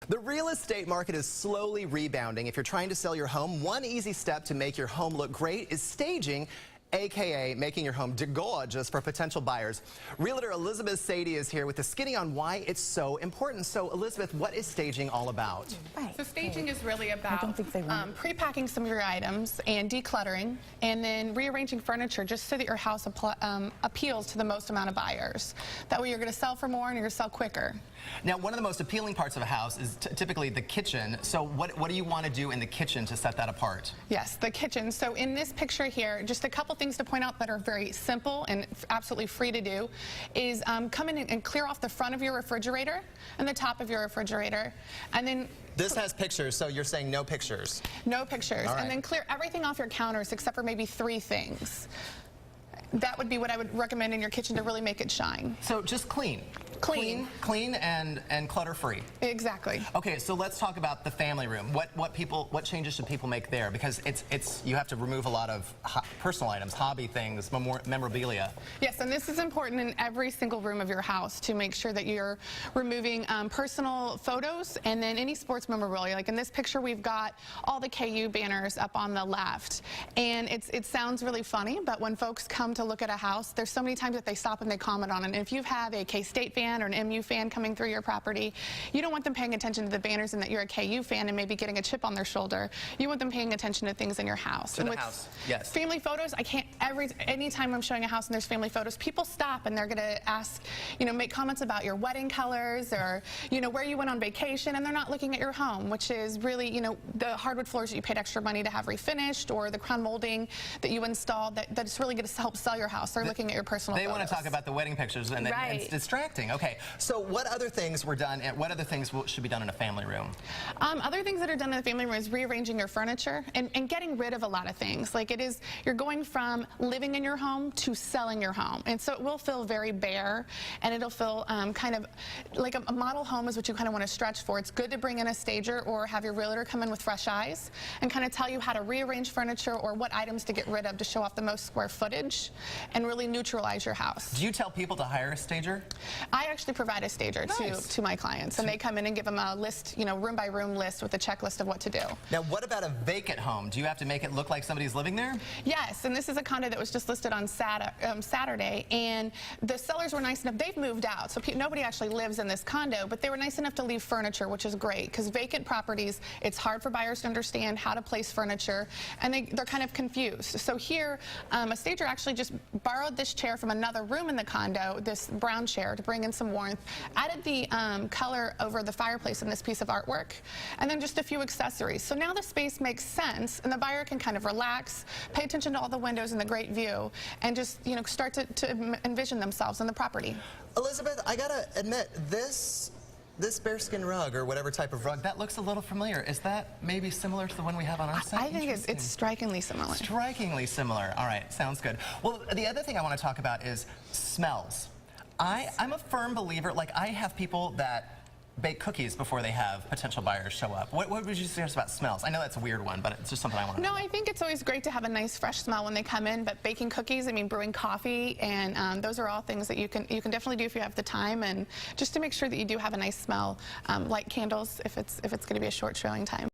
The real estate market is slowly rebounding. If you're trying to sell your home, one easy step to make your home look great is staging, aka making your home gorgeous for potential buyers. Realtor Elizabeth Sady is here with the skinny on why it's so important. So Elizabeth, what is staging all about? Right. So staging is really about pre-packing some of your items and decluttering, and then rearranging furniture just so that your house appeals to the most amount of buyers. That way you're going to sell for more and you're going to sell quicker. Now, one of the most appealing parts of a house is typically the kitchen. So what do you want to do in the kitchen to set that apart? Yes, the kitchen. So in this picture here, just a couple things to point out that are very simple and absolutely free to do is come in and clear off the front of your refrigerator and the top of your refrigerator, and then this has pictures, so you're saying no pictures? No pictures. And then clear everything off your counters except for maybe 3 things. That would be what I would recommend in your kitchen to really make it shine. So just clean. Clean and clutter-free. Exactly. Okay, so let's talk about the family room. What changes should people make there? Because you have to remove a lot of personal items, hobby things, memorabilia. Yes, and this is important in every single room of your house to make sure that you're removing personal photos and then any sports memorabilia. Like in this picture, we've got all the KU banners up on the left. And it sounds really funny, but when folks come to look at a house, there's so many times that they stop and they comment on it. And if you have a K-State fan or an MU fan coming through your property, you don't want them paying attention to the banners and that you're a KU fan and maybe getting a chip on their shoulder. You want them paying attention to things in your house. To the house, yes. Family photos, anytime I'm showing a house and there's family photos, people stop and they're going to ask, make comments about your wedding colors or, where you went on vacation, and they're not looking at your home, which is really, the hardwood floors that you paid extra money to have refinished or the crown molding that you installed that's really going to help sell your house. They're looking at your personal photos. They want to talk about the wedding pictures and it's distracting. Okay, so what other things were done and what other things should be done in a family room? Other things that are done in the family room is rearranging your furniture and getting rid of a lot of things. Like you're going from living in your home to selling your home. And so it will feel very bare and it'll feel kind of like a model home is what you kind of want to stretch for. It's good to bring in a stager or have your realtor come in with fresh eyes and kind of tell you how to rearrange furniture or what items to get rid of to show off the most square footage and really neutralize your house. Do you tell people to hire a stager? I actually provide a stager to my clients, and they come in and give them a list, room by room list with a checklist of what to do. Now, what about a vacant home? Do you have to make it look like somebody's living there? Yes, and this is a condo that was just listed on Saturday, and the sellers were nice enough. They've moved out, so nobody actually lives in this condo, but they were nice enough to leave furniture, which is great, because vacant properties, it's hard for buyers to understand how to place furniture, and they're kind of confused. So here, a stager actually just borrowed this chair from another room in the condo, this brown chair, to bring in some warmth, added the color over the fireplace in this piece of artwork, and then just a few accessories. So now the space makes sense, and the buyer can kind of relax, pay attention to all the windows and the great view, and just start to envision themselves in the property. Elizabeth, I gotta admit, this bearskin rug or whatever type of rug, that looks a little familiar. Is that maybe similar to the one we have on our site? I think it's strikingly similar. Strikingly similar. All right, sounds good. Well, the other thing I want to talk about is smells. I'm a firm believer, like I have people that bake cookies before they have potential buyers show up. What would you suggest about smells? I know that's a weird one, but it's just something I want to know. No, I think it's always great to have a nice fresh smell when they come in, but baking cookies, brewing coffee, and those are all things that you can definitely do if you have the time, and just to make sure that you do have a nice smell, light candles if it's going to be a short showing time.